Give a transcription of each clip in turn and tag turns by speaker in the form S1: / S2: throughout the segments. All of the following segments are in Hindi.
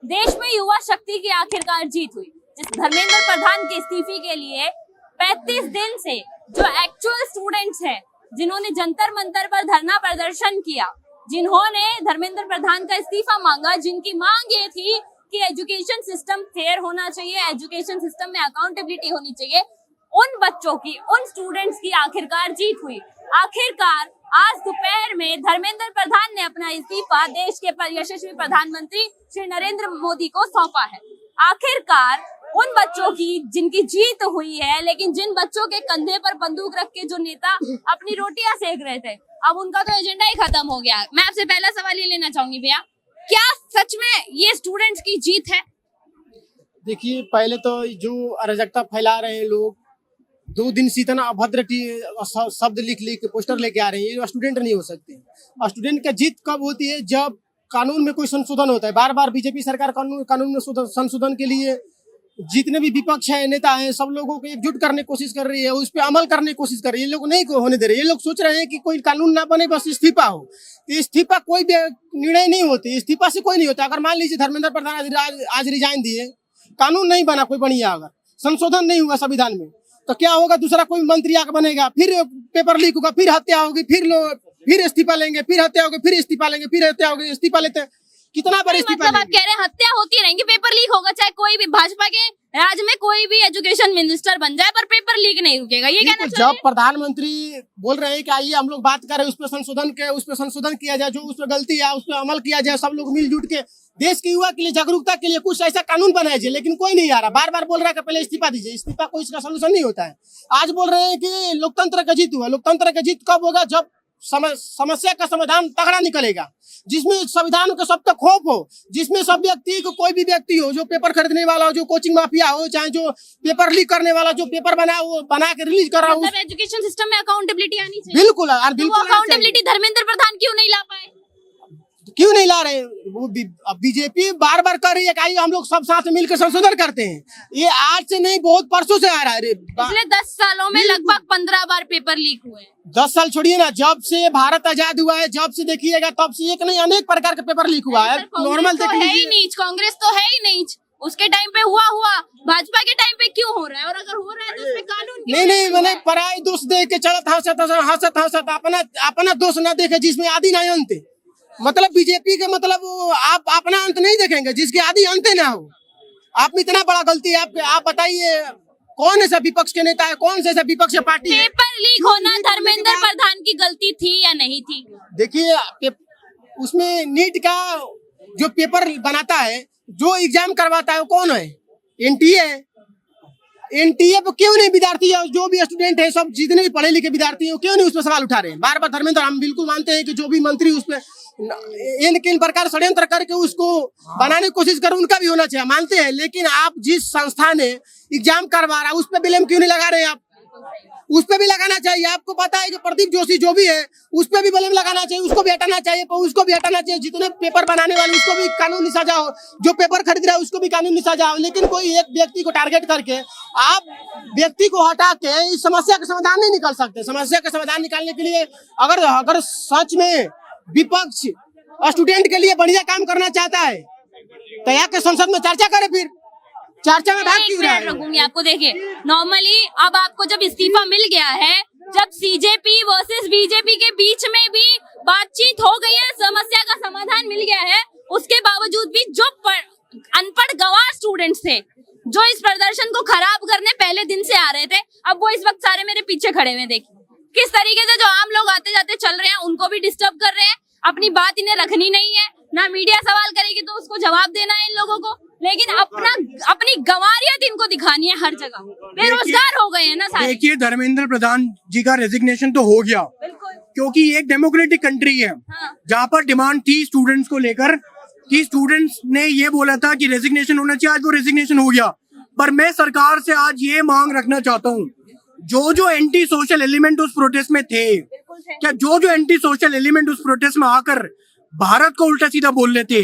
S1: देश में युवा शक्ति की आखिरकार जीत हुई। जिस धर्मेंद्र प्रधान के इस्तीफे के लिए 35 दिन से जो एक्चुअल स्टूडेंट्स हैं, जिन्होंने जंतर मंतर पर धरना प्रदर्शन किया, जिन्होंने धर्मेंद्र प्रधान का इस्तीफा मांगा, जिनकी मांग ये थी कि एजुकेशन सिस्टम फेयर होना चाहिए, एजुकेशन सिस्टम में अकाउंटेबिलिटी होनी चाहिए, उन बच्चों की, उन स्टूडेंट्स की आखिरकार जीत हुई। आखिरकार आज दोपहर में धर्मेंद्र प्रधान ने अपना इस्तीफा देश के यशस्वी प्रधानमंत्री श्री नरेंद्र मोदी को सौंपा है। आखिरकार उन बच्चों की जिनकी जीत हुई है, लेकिन जिन बच्चों के कंधे पर बंदूक रख के जो नेता अपनी रोटियां सेक रहे थे, अब उनका तो एजेंडा ही खत्म हो गया। मैं आपसे पहला सवाल ये लेना चाहूंगी भैया, क्या सच में ये स्टूडेंट्स की जीत है?
S2: देखिए, पहले तो जो अराजकता फैला रहे हैं लोग, 2 दिन से इतना अभद्र शब्द लिख पोस्टर लेके आ रहे हैं, ये स्टूडेंट नहीं हो सकते। स्टूडेंट का जीत कब होती है? जब कानून में कोई संशोधन होता है। बार बार बीजेपी सरकार कानून में संशोधन के लिए जितने भी विपक्ष है, नेता हैं, सब लोगों को एकजुट करने की कोशिश कर रही है, उस पर अमल करने की कोशिश कर रही है। ये लोग नहीं होने दे रहे। ये लोग सोच रहे हैं कि कोई कानून ना बने, बस इस्तीफा हो। इस्तीफा कोई निर्णय नहीं होती, इस्तीफा से कोई नहीं होता। अगर मान लीजिए धर्मेंद्र प्रधान आज रिजाइन दिए, कानून नहीं बना कोई बढ़िया, अगर संशोधन नहीं हुआ संविधान में, तो क्या होगा? दूसरा कोई मंत्री आकर बनेगा, फिर पेपर लीक होगा, फिर हत्या होगी, फिर इस्तीफा लेंगे, फिर हत्या होगी, फिर इस्तीफा लेंगे, फिर हत्या होगी, इस्तीफा लेते। कितना बार इस्तीफा
S1: मतलब आप कह रहे हैं हत्या होती रहेंगी, पेपर लीक होगा, चाहे कोई भी भाजपा के राज्य में कोई भी एजुकेशन मिनिस्टर बन जाए, पर पेपर लीक नहीं रुकेगा, ये कहना चाहिए?
S2: जब प्रधानमंत्री बोल रहे हैं कि आइए हम लोग बात करें, उस पर संशोधन किया जाए, जो उस पर गलती है उस पर अमल किया जाए, सब लोग मिलजुट के देश के युवा के लिए, जागरूकता के लिए कुछ ऐसा कानून बनाया जाए, लेकिन कोई नहीं आ रहा। बार बार बोल रहा है कि पहले इस्तीफा दीजिए। इस्तीफा कोई इसका सोल्यूशन नहीं होता है। आज बोल रहे हैं कि लोकतंत्र का जीत हुआ। लोकतंत्र का जीत कब होगा? जब समस्या का समाधान तगड़ा निकलेगा, जिसमें संविधान का सब तक खौफ हो, जिसमें सब व्यक्ति को, कोई भी व्यक्ति हो, जो पेपर खरीदने वाला हो, जो कोचिंग माफिया हो, चाहे जो पेपर लीक करने वाला, जो पेपर बना के रिलीज कर रहा हो,
S1: एजुकेशन सिस्टम में अकाउंटेबिलिटी आनी चाहिए।
S2: बिल्कुल
S1: अकाउंटेबिलिटी धर्मेंद्र प्रधान क्यों नहीं ला पाए?
S2: क्यों नहीं ला रहे? वो बीजेपी बार बार कर रही है कि आइए हम लोग सब साथ मिलकर संशोधन करते हैं। ये आज से नहीं, बहुत परसों से आ रहा है।
S1: पिछले 10 सालों में लगभग 15 बार पेपर लीक हुए।
S2: 10 साल छोड़िए ना, जब से भारत आजाद हुआ है, जब से देखिएगा, तब से एक नहीं अनेक प्रकार के पेपर लीक हुआ है। नॉर्मल
S1: तो है ही नहीं, कांग्रेस तो है ही नहीं। उसके टाइम पे हुआ, भाजपा के टाइम पे क्यों हो रहा है? और अगर हो रहा है तो उसपे कानून क्यों
S2: नहीं, मैंने पराई दोष देख के चलत हंसत अपना दोष न देखे जिसमें आदि नहीं अंत। मतलब बीजेपी के मतलब आप अपना अंत नहीं देखेंगे जिसके आदि अंत ना हो। आप में इतना बड़ा गलती है। आप बताइए, कौन ऐसा विपक्ष के नेता है, कौन सा ऐसा विपक्ष पार्टी है?
S1: पेपर लीक होना धर्मेंद्र प्रधान की गलती थी या नहीं थी?
S2: देखिए, उसमें नीट का जो पेपर बनाता है, जो एग्जाम करवाता है, वो कौन है? एनटीए है। एनटीए पर क्यों नहीं विद्यार्थी है, जो भी स्टूडेंट है, सब जितने भी पढ़े लिखे विद्यार्थी हैं, क्यों नहीं उस पर सवाल उठा रहे हैं? बार बार धर्मेंद्र, हम बिल्कुल मानते हैं कि जो भी मंत्री उस पर इन प्रकार षड्यंत्र करके उसको बनाने की कोशिश कर, उनका भी होना चाहिए, मानते हैं। लेकिन आप जिस संस्था ने एग्जाम करवा रहा है, उस पर ब्लेम क्यों नहीं लगा रहे? आप उस पर भी लगाना चाहिए। आपको पता है कि प्रदीप जोशी जो भी है, उस पर भी ब्लेम लगाना चाहिए, उसको भी हटाना चाहिए, उसको भी हटाना चाहिए। जितने पेपर बनाने वाले, उसको भी कानूनी सजा हो, जो पेपर खरीद रहा है उसको भी कानूनी सजा हो। लेकिन कोई एक व्यक्ति को टारगेट करके आप व्यक्ति को हटा के इस समस्या का समाधान नहीं निकाल सकते। समस्या का समाधान निकालने के लिए अगर सच में विपक्ष स्टूडेंट के लिए बढ़िया काम करना चाहता है, तो यहाँ के संसद में चर्चा करे। फिर चर्चा में भाग क्यों रहा है?
S1: रखूंगी आपको। देखिए, नॉर्मली अब आपको जब इस्तीफा मिल गया है, जब सीजेपी वर्सेस बीजेपी के बीच में भी बातचीत हो गई है, समस्या का समाधान मिल गया है, उसके बावजूद भी जो अनपढ़ गंवार स्टूडेंट्स थे, जो इस प्रदर्शन को खराब करने पहले दिन से आ रहे थे, अब वो इस वक्त सारे मेरे पीछे खड़े हुए। देखिए किस तरीके से जो आम लोग आते जाते चल रहे हैं, उनको भी डिस्टर्ब कर रहे हैं। अपनी बात इन्हें रखनी नहीं है, ना मीडिया सवाल करेगी तो उसको जवाब देना है इन लोगों को, लेकिन अपनी गंवारियत इनको दिखानी है हर जगह। बेरोजगार हो गए हैं ना सारे।
S3: देखिए, धर्मेंद्र प्रधान जी का रेजिग्नेशन तो हो गया, क्योंकि एक डेमोक्रेटिक कंट्री है।
S1: हाँ।
S3: जहाँ पर डिमांड थी स्टूडेंट्स को लेकर कि स्टूडेंट्स ने ये बोला था कि रेजिग्नेशन होना चाहिए, आज वो रेजिग्नेशन हो गया। पर मैं सरकार से आज ये मांग रखना चाहता हूँ, जो एंटी सोशल एलिमेंट उस प्रोटेस्ट में थे, क्या जो एंटी सोशल एलिमेंट उस प्रोटेस्ट में आकर भारत को उल्टा सीधा बोल रहे थे,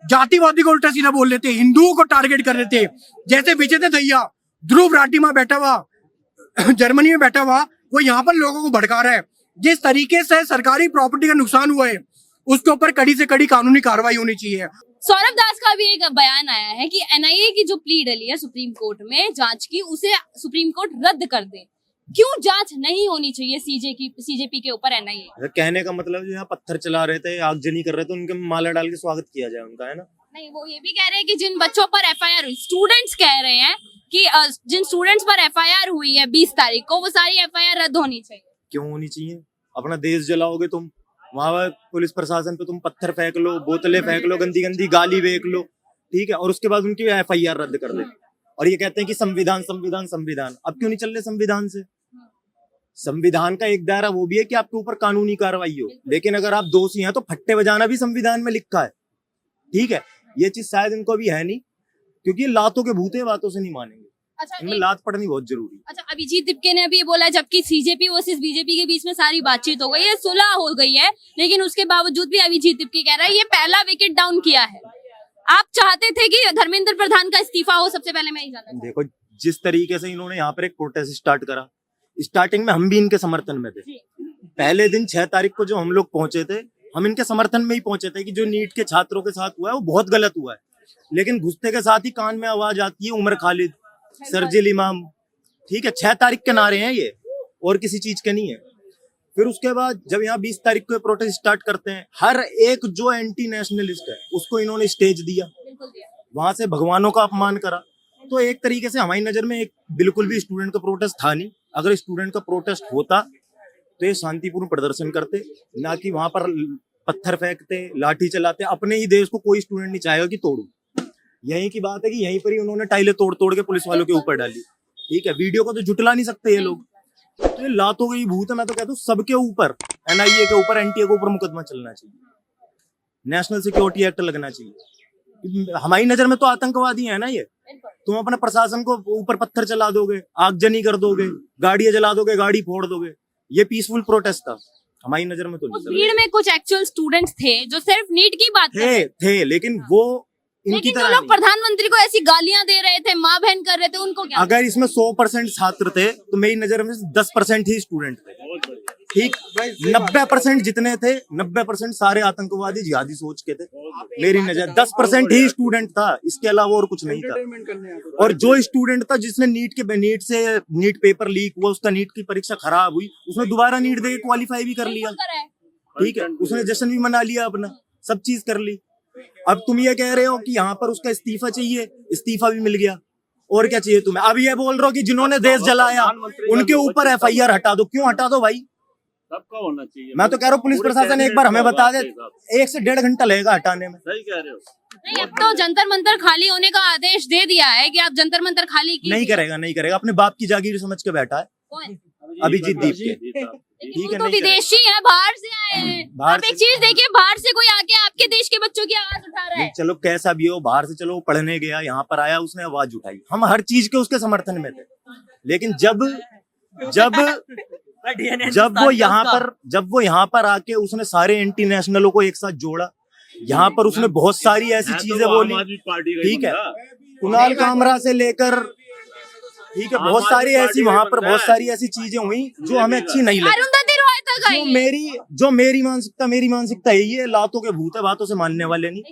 S3: जातिवादी को उल्टा सीधा बोल रहे थे, हिंदुओं को टारगेट कर रहे थे, जैसे विजेंद्र दहिया ध्रुव राठिमा बैठा हुआ जर्मनी में बैठा हुआ, वो यहाँ पर लोगों को भड़का रहा है। जिस तरीके से सरकारी प्रॉपर्टी का नुकसान हुआ है, उसके ऊपर कड़ी से कड़ी कानूनी कार्रवाई होनी चाहिए।
S1: सौरभ दास का भी एक बयान आया है कि एनआईए की जो प्ली डली है सुप्रीम कोर्ट में जांच की, उसे सुप्रीम कोर्ट रद्द कर दे। क्यों जांच नहीं होनी चाहिए सीजेपी के ऊपर एनआईए?
S4: कहने का मतलब जो यहाँ पत्थर चला रहे थे, आगजनी कर रहे थे, उनके माला डाल के स्वागत किया जाए उनका, है ना?
S1: नहीं, वो ये भी कह रहे हैं कि जिन बच्चों पर एफआईआर हुई, स्टूडेंट्स कह रहे हैं कि जिन स्टूडेंट्स पर एफआईआर हुई है 20 तारीख को, वो सारी एफआईआर रद्द होनी चाहिए।
S4: क्यों होनी चाहिए? अपना देश जलाओगे तुम, वहां पुलिस प्रशासन पे तुम पत्थर फेंक लो, बोतलें फेंक लो, गंदी गंदी गाली फेंक लो, ठीक है, और उसके बाद उनकी एफआईआर रद्द कर दे। और ये कहते हैं कि संविधान संविधान संविधान। अब क्यों नहीं चल रहे संविधान से? संविधान का एक दायरा वो भी है कि आपके ऊपर कानूनी कार्रवाई हो, लेकिन अगर आप दोषी हैं तो फट्टे बजाना भी संविधान में लिखा है, ठीक है? ये चीज शायद इनको भी है नहीं, क्योंकि ये लातों के भूते, बातों से नहीं मानेंगे।
S1: अच्छा,
S4: इनमें लात पड़नी बहुत जरूरी है।
S1: अच्छा, अभिजीत दिपके ने अभी ये बोला, जबकि सीजेपी वर्सेस बीजेपी के बीच में सारी बातचीत हो गई है, सुलह हो गई है, लेकिन उसके बावजूद भी अभिजीत दिपके कह रहा है ये पहला विकेट डाउन किया है। आप चाहते थे कि धर्मेंद्र प्रधान का इस्तीफा हो? सबसे पहले मैं ये जानना चाहूंगा।
S4: देखो, जिस तरीके से इन्होंने यहाँ पर एक प्रोटेस्ट स्टार्ट करा, स्टार्टिंग में हम भी इनके समर्थन में थे। पहले दिन 6 तारीख को जो हम लोग पहुंचे थे, हम इनके समर्थन में ही पहुंचे थे कि जो नीट के छात्रों के साथ हुआ है वो बहुत गलत हुआ है। लेकिन घुसते के साथ ही कान में आवाज आती है उमर खालिद, सरजिल इमाम, ठीक है, 6 तारीख के नारे हैं ये, और किसी चीज के नहीं है। फिर उसके बाद जब यहाँ 20 तारीख को प्रोटेस्ट स्टार्ट करते हैं, हर एक जो एंटी नेशनलिस्ट है उसको इन्होंने स्टेज दिया, वहां से भगवानों का अपमान करा। तो एक तरीके से हमारी नजर में एक बिल्कुल भी स्टूडेंट का प्रोटेस्ट था नहीं। अगर स्टूडेंट का प्रोटेस्ट होता तो ये शांतिपूर्ण प्रदर्शन करते, ना कि वहां पर पत्थर फेंकते, लाठी चलाते। अपने ही देश को कोई स्टूडेंट नहीं चाहेगा कि तोड़ू। यही की बात है कि यहीं पर ही उन्होंने टाइलें तोड़ तोड़ के पुलिस वालों के ऊपर डाली, ठीक है? वीडियो को तो जुटला नहीं सकते ये लोग। तो ये लातों की भूत है। मैं तो कहता हूँ सबके ऊपर, एनआईए के ऊपर, एनटीए के ऊपर मुकदमा चलना चाहिए, नेशनल सिक्योरिटी एक्ट लगना चाहिए। हमारी नजर में तो आतंकवादी है ना ये। तुम अपने प्रशासन को ऊपर पत्थर चला दोगे, आगजनी कर दोगे, गाड़ियां जला दोगे, गाड़ी फोड़ दोगे। ये पीसफुल प्रोटेस्ट था, हमारी नजर में तो
S1: उस भीड़ में कुछ एक्चुअल स्टूडेंट्स थे जो सिर्फ नीट की बात कर रहे
S4: थे, लेकिन वो इनकी
S1: लेकिन जो
S4: तरह
S1: लोग
S4: नहीं।
S1: प्रधानमंत्री को ऐसी गालियां दे रहे थे, माँ बहन कर रहे थे, उनको क्या?
S4: अगर इसमें 100% छात्र थे तो मेरी नजर में 10% ही स्टूडेंट थे, ठीक? 90% जितने थे, 90% सारे आतंकवादी जिहादी सोच के थे। मेरी नजर 10% ही स्टूडेंट था, इसके अलावा और कुछ नहीं था। और जो स्टूडेंट था जिसने नीट पेपर लीक हुआ, उसका नीट की परीक्षा खराब हुई, उसने दोबारा नीट दे क्वालिफाई भी कर लिया, ठीक है? उसने जश्न भी मना लिया अपना, सब चीज कर ली। अब तुम ये कह रहे हो कि यहाँ पर उसका इस्तीफा चाहिए, इस्तीफा भी मिल गया, और क्या चाहिए तुम्हें? अब ये बोल रहे हो कि जिन्होंने देश जलाया उनके ऊपर एफआईआर हटा दो। क्यों हटा दो भाई?
S5: सबका होना चाहिए।
S4: मैं तो कह रहा हूँ पुलिस प्रशासन एक बार हमें बता दे, 1 से 1.5 घंटा लगेगा हटाने में।
S5: सही कह रहे हो।
S1: नहीं, अब तो जंतर मंतर खाली होने का आदेश दे दिया है कि आप जंतर मंतर खाली कीजिए।
S4: नहीं करेगा। अपने बाप की जागीर समझ के बैठा है
S1: कौन?
S4: अभिजीत दीप के।
S1: लेकिन
S4: ठीक
S1: वो
S4: है,
S1: तो
S4: नहीं
S1: विदेशी है, बाहर से आए हैं।
S4: बाहर
S1: आप एक चीज देखिए, बाहर से कोई आके आपके देश के बच्चों की आवाज उठा रहा है।
S4: चलो कैसा भी हो, बाहर से चलो वो पढ़ने गया, यहाँ पर आया, उसने आवाज उठाई, हम हर चीज के उसके समर्थन में थे। लेकिन जब वो यहाँ पर आके उसने सारे एंटी नेशनलों को एक साथ जोड़ा, यहाँ पर उसने बहुत सारी ऐसी चीजें बोली, ठीक है? कुणाल कामरा से लेकर, ठीक है, बहुत सारी ऐसी वहां पर बहुत सारी ऐसी चीजें हुई जो हमें अच्छी नहीं लगी।
S1: अरुंधति रॉय तक आई है।
S4: जो मेरी मानसिकता यही है, लातों के भूत है, बातों से मानने वाले नहीं।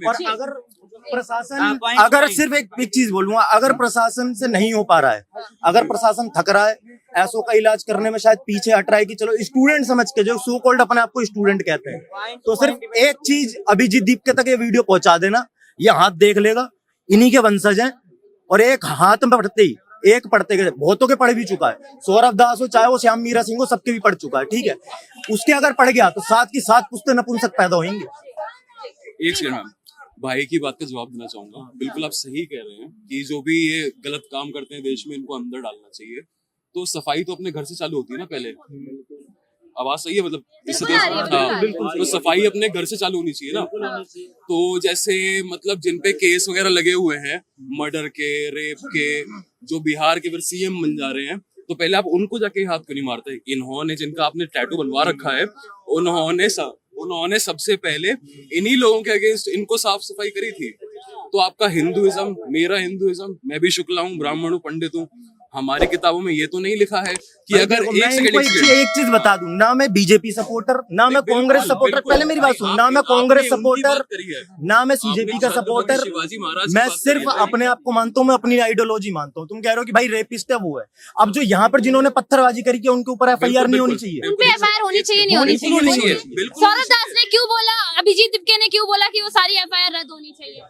S4: और अगर प्रशासन, अगर सिर्फ एक चीज बोलूंगा, अगर प्रशासन से नहीं हो पा रहा है, अगर प्रशासन थक रहा है, ऐसों का इलाज करने में शायद पीछे हट रहा है कि चलो स्टूडेंट समझ के, जो सो कॉल्ड अपने आप को स्टूडेंट कहते हैं, तो सिर्फ एक चीज अभिजीत दीप के तक ये वीडियो पहुंचा देना, ये हाथ देख लेगा, इन्हीं के वंशज हैं। और एक हाथ में पढ़ते ही, एक पढ़ते के बहुतों के पढ़ भी चुका है, सौरभ दास हो, चाहे वो श्याम मीरा सिंह हो, सबके भी पढ़ चुका है, ठीक है? उसके अगर पढ़ गया तो 7 की 7 पुश्ते नपुंसक पैदा होंगे।
S6: एक सेकंड मैम, भाई की बात का जवाब देना चाहूंगा। बिल्कुल आप सही कह रहे हैं कि जो भी ये गलत काम करते हैं देश में, इनको अंदर डालना चाहिए। तो सफाई तो अपने घर से चालू होती है ना पहले। आवाज सही है? मतलब इससे तो सफाई अपने घर से चालू होनी चाहिए ना। तो जैसे मतलब जिन पे केस वगैरह लगे हुए हैं, मर्डर के, रेप के, जो बिहार के फिर सीएम बन जा रहे हैं, तो पहले आप उनको जाके हाथ क्यों नहीं मारते? इन्होंने, जिनका आपने टैटू बनवा रखा है, उन्होंने सबसे पहले इन्हीं लोगों के अगेंस्ट इनको साफ सफाई करी थी। तो आपका हिंदुइज्म, मेरा हिंदुइज्म, मैं भी शुक्ला हूँ, ब्राह्मण हूँ, पंडित हूँ, हमारी किताबों में ये तो नहीं लिखा है कि
S4: भाई
S6: अगर
S4: देखो,
S6: एक
S4: मैं
S6: सेकंड
S4: इनको एक चीज बता दूं, ना मैं बीजेपी सपोर्टर, ना मैं कांग्रेस सपोर्टर, पहले मेरी बात सुन, ना मैं कांग्रेस सपोर्टर, ना मैं सीजेपी का सपोर्टर,
S6: शिवाजी महाराज
S4: मैं सिर्फ अपने आप को मानता हूँ, मैं अपनी आइडियोलॉजी मानता हूँ। तुम कह रहे हो कि भाई रेपिस्ट है, वो है। अब जो यहाँ पर जिन्होंने पत्थरबाजी करी है उनके ऊपर एफआईआर नहीं होनी चाहिए,
S1: उन पे एफआईआर होनी चाहिए, नहीं होनी
S6: बिल्कुल होनी
S1: चाहिए?
S6: चाहिए, बिल्कुल
S1: सौरभ दास ने क्यों बोला, अभिजीत दिपके ने क्यों बोला कि वो सारी एफआईआर रद्द होनी चाहिए?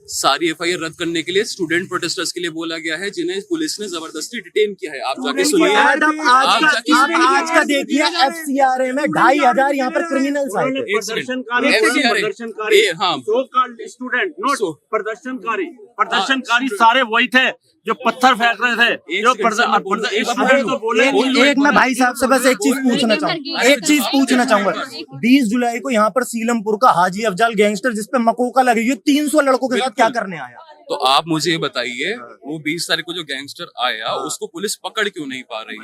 S6: सारी एफआईआर रद्द करने के लिए स्टूडेंट प्रोटेस्टर्स के लिए बोला गया है, जिन्हें पुलिस ने जबरदस्ती डिटेन किया है। आप जाके सुनिए।
S4: मैडम आज का देखिए, एफसीआरए में 2500 यहाँ पर क्रिमिनल्स आए थे।
S5: प्रदर्शनकारी
S6: हाँ
S5: so called student note
S6: So-
S5: प्रदर्शनकारी सारे वही थे जो पत्थर फेंक रहे थे, जो
S4: एक मैं भाई साहब से बस एक चीज पूछना चाहूंगा, 20 जुलाई को यहाँ पर सीलमपुर का हाजी अफजल गैंगस्टर जिसपे मकोका लगी है 300 लड़कों के साथ क्या करने आया?
S6: तो आप मुझे बताइए, वो 20 तारीख को जो गैंगस्टर आया उसको पुलिस पकड़ क्यों नहीं पा रही है?